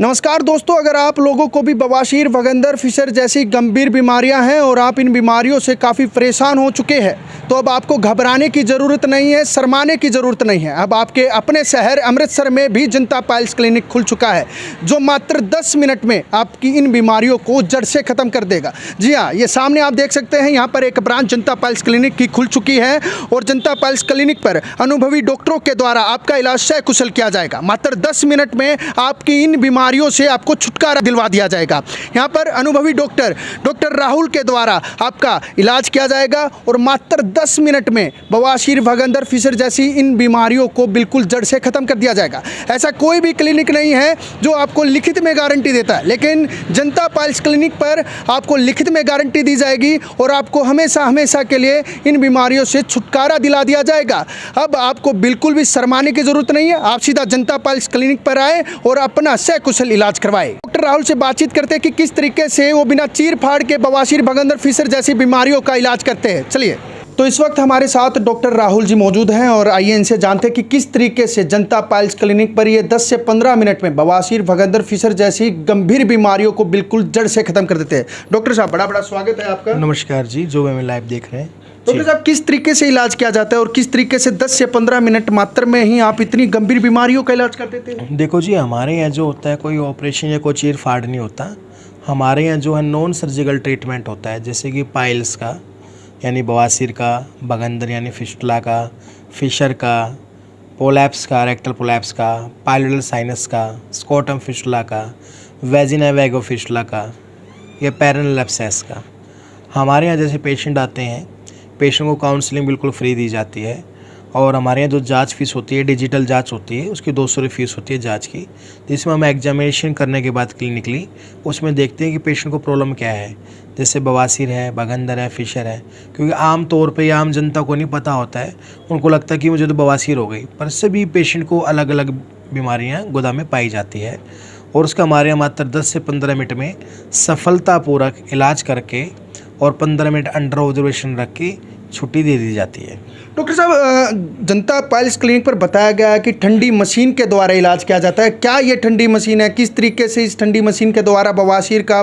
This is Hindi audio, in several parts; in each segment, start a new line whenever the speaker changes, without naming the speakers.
नमस्कार दोस्तों, अगर आप लोगों को भी बवासीर, भगंदर, फिशर जैसी गंभीर बीमारियां हैं और आप इन बीमारियों से काफ़ी परेशान हो चुके हैं तो अब आपको घबराने की ज़रूरत नहीं है, शर्माने की ज़रूरत नहीं है। अब आपके अपने शहर अमृतसर में भी जनता पाइल्स क्लिनिक खुल चुका है जो मात्र 10 मिनट में आपकी इन बीमारियों को जड़ से ख़त्म कर देगा। जी हाँ, ये सामने आप देख सकते हैं, यहाँ पर एक ब्रांच जनता पाइल्स क्लिनिक की खुल चुकी है और जनता पाइल्स क्लिनिक पर अनुभवी डॉक्टरों के द्वारा आपका इलाज सकुशल किया जाएगा। मात्र 10 मिनट में आपकी इन बीमारियों से आपको छुटकारा दिलवा दिया जाएगा। यहाँ पर अनुभवी डॉक्टर राहुल के द्वारा आपका इलाज किया जाएगा और मात्र 10 मिनट में बवासीर, भगंदर, फिशर जैसी इन बीमारियों को बिल्कुल जड़ से ख़त्म कर दिया जाएगा। ऐसा कोई भी क्लिनिक नहीं है जो आपको लिखित में गारंटी देता है, लेकिन जनता पाइल्स क्लिनिक पर आपको लिखित में गारंटी दी जाएगी और आपको हमेशा के लिए इन बीमारियों से छुटकारा दिला दिया जाएगा। अब आपको बिल्कुल भी शर्माने की ज़रूरत नहीं है, आप सीधा जनता पाइल्स क्लिनिक पर आए और अपना सकुशल इलाज करवाए। डॉक्टर राहुल से बातचीत करते हैं कि किस तरीके से वो बिना चीर फाड़ के बवासीर, भगंदर, फिशर जैसी बीमारियों का इलाज करते हैं। चलिए, तो इस वक्त हमारे साथ डॉक्टर राहुल जी मौजूद हैं और आइए इनसे जानते हैं कि किस तरीके से जनता पाइल्स क्लिनिक पर ये 10 से 15 मिनट में बवासीर, भगंदर, फिशर जैसी गंभीर बीमारियों को बिल्कुल जड़ से खत्म कर देते हैं। डॉक्टर साहब, बड़ा स्वागत है आपका।
नमस्कार जी, जो हमें लाइव देख रहे हैं।
डॉक्टर साहब, किस तरीके से इलाज किया जाता है और किस तरीके से 10 से 15 मिनट मात्र में ही आप इतनी गंभीर बीमारियों का इलाज कर देते हैं?
देखो जी, हमारे यहाँ जो होता है कोई ऑपरेशन या कोई चीर फाड़ नहीं होता। हमारे यहाँ जो है नॉन सर्जिकल ट्रीटमेंट होता है, जैसे कि पाइल्स का यानी बवासीर का, भगंदर यानी फिस्टुला का, फिशर का, पोलैप्स का, रेक्टल पोलैप्स का, पाइलोडल साइनस का, स्कोटम फिस्टुला का, वेजिना वैगो फिस्टुला का, या पेरिनेल एब्सेस का। हमारे यहाँ जैसे पेशेंट आते हैं, पेशेंट को काउंसलिंग बिल्कुल फ्री दी जाती है और हमारे यहाँ जो जांच फीस होती है, डिजिटल जांच होती है, उसकी 200 रुपये फीस होती है जांच की, जिसमें हम एग्जामिनेशन करने के बाद क्लिनिकली उसमें देखते हैं कि पेशेंट को प्रॉब्लम क्या है, जैसे बवासीर है, भगंदर है, फिशर है। क्योंकि आम तौर पे आम जनता को नहीं पता होता है, उनको लगता है कि मुझे तो बवासीर हो गई, पर सभी पेशेंट को अलग अलग बीमारियाँ गुदा में पाई जाती है और उसका हमारे यहाँ मात्र 10 से 15 मिनट में सफलतापूर्वक इलाज करके और 15 मिनट अंडर ऑब्जर्वेशन रख के छुट्टी दे दी जाती है।
डॉक्टर साहब, जनता पाइल्स क्लिनिक पर बताया गया है कि ठंडी मशीन के द्वारा इलाज किया जाता है। क्या ये ठंडी मशीन है? किस तरीके से इस ठंडी मशीन के द्वारा बवासीर का,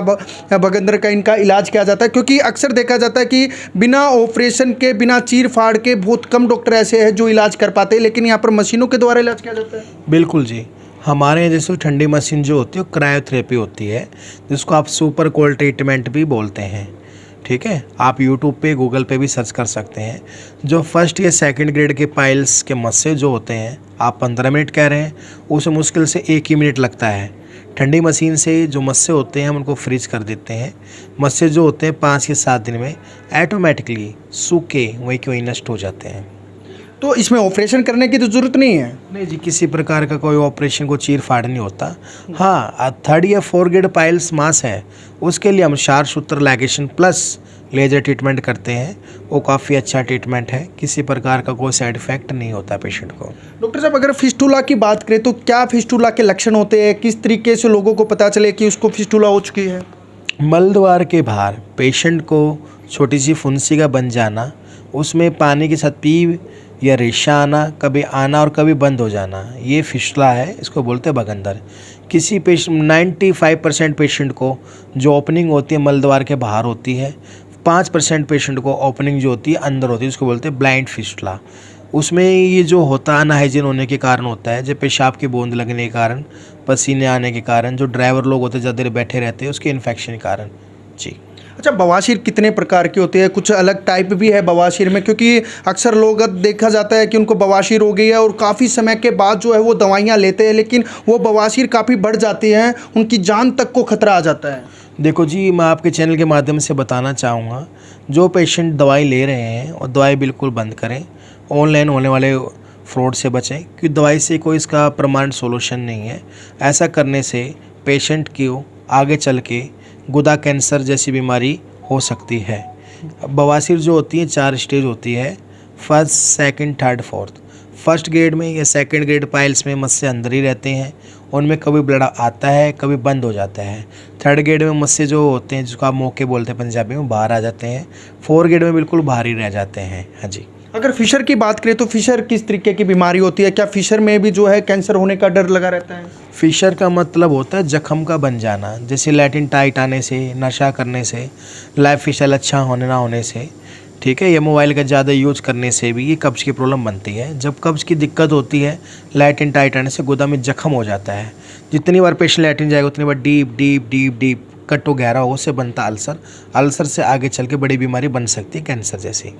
भगंदर का इनका इलाज किया जाता है? क्योंकि अक्सर देखा जाता है कि बिना ऑपरेशन के, बिना चीर फाड़ के बहुत कम डॉक्टर ऐसे हैं जो इलाज कर पाते हैं, लेकिन यहाँ पर मशीनों के द्वारा इलाज किया जाता है।
बिल्कुल जी, हमारे यहाँ जैसे ठंडी मशीन जो होती है वो क्रायोथेरेपी होती है, जिसको आप सुपर कोल्ड ट्रीटमेंट भी बोलते हैं। ठीक है, आप यूट्यूब पे, गूगल पे भी सर्च कर सकते हैं। जो फर्स्ट या सेकंड ग्रेड के पाइल्स के मस्से जो होते हैं, आप 15 मिनट कह रहे हैं, उसे मुश्किल से 1 ही मिनट लगता है। ठंडी मशीन से जो मस्से होते हैं हम उनको फ्रीज कर देते हैं। मस्से जो होते हैं 5 या 7 दिन में ऑटोमेटिकली सूखे वहीं के वहीं नष्ट हो जाते हैं।
तो इसमें ऑपरेशन करने की तो ज़रूरत नहीं है?
नहीं जी, किसी प्रकार का कोई ऑपरेशन को चीर फाड़ नहीं होता। हाँ, 3rd या 4th ग्रेड पाइल्स मास है, उसके लिए हम sharpshooter ligation plus laser treatment करते हैं। वो काफ़ी अच्छा ट्रीटमेंट है, किसी प्रकार का कोई साइड इफेक्ट नहीं होता पेशेंट को।
डॉक्टर साहब, अगर फिस्टुला की बात करें तो क्या फिस्टुला के लक्षण होते हैं? किस तरीके से लोगों को पता चले कि उसको फिस्टुला हो चुकी है?
मलद्वार के बाहर पेशेंट को छोटी सी फुंसी का बन जाना, उसमें पानी की सतही या रेशा आना, कभी आना और कभी बंद हो जाना, ये फिस्टुला है, इसको बोलते हैं भगंदर। किसी पेशेंट 95% पेशेंट को जो ओपनिंग होती है मलद्वार के बाहर होती है, 5% पेशेंट को ओपनिंग जो होती है अंदर होती है, उसको बोलते हैं ब्लाइंड फिस्टुला। उसमें ये जो होता है अनहाइजीन होने के कारण होता है, जब पेशाब की बूंद लगने के कारण, पसीने आने के कारण, जो ड्राइवर लोग होते हैं ज़्यादा देर बैठे रहते हैं, उसके इन्फेक्शन के कारण। जी।
अच्छा, बवासीर कितने प्रकार के होते हैं? कुछ अलग टाइप भी है बवासीर में? क्योंकि अक्सर लोग देखा जाता है कि उनको बवासीर हो गई है और काफ़ी समय के बाद जो है वो दवाइयाँ लेते हैं, लेकिन वो बवासीर काफ़ी बढ़ जाती हैं, उनकी जान तक को खतरा आ जाता है।
देखो जी, मैं आपके चैनल के माध्यम से बताना चाहूँगा, जो पेशेंट दवाई ले रहे हैं और दवाई बिल्कुल बंद करें, ऑनलाइन होने वाले फ्रॉड से बचें, क्योंकि दवाई से कोई इसका परमानेंट सोल्यूशन नहीं है। ऐसा करने से पेशेंट को आगे चल के गुदा कैंसर जैसी बीमारी हो सकती है। बवासीर जो होती है 4 स्टेज होती है, 1st, 2nd, 3rd, 4th। 1st grade में या 2nd ग्रेड पाइल्स में मस्से अंदर ही रहते हैं, उनमें कभी ब्लड आता है, कभी बंद हो जाता है। 3rd ग्रेड में मस्से जो होते हैं, जिसको आप मोके बोलते हैं पंजाबी में, बाहर आ जाते हैं। 4th ग्रेड में बिल्कुल बाहर ही रह जाते हैं। हाँ जी।
अगर फिशर की बात करें तो फिशर किस तरीके की बीमारी होती है? क्या फिशर में भी जो है कैंसर होने का डर लगा रहता है?
फिशर का मतलब होता है जख्म का बन जाना, जैसे लैटिन टाइट आने से, नशा करने से, लाइफ स्टाइल अच्छा होने ना होने से, ठीक है, ये मोबाइल का ज़्यादा यूज करने से भी ये कब्ज़ की प्रॉब्लम बनती है। जब कब्ज़ की दिक्कत होती है, लैटिन टाइट आने से गुदा में जख्म हो जाता है। जितनी बार पेशेंट लैटिन जाएगा उतनी बार deep deep deep deep cut गहरा हो, उससे बनता अल्सर। अल्सर से आगे चल के बड़ी बीमारी बन सकती है कैंसर जैसी।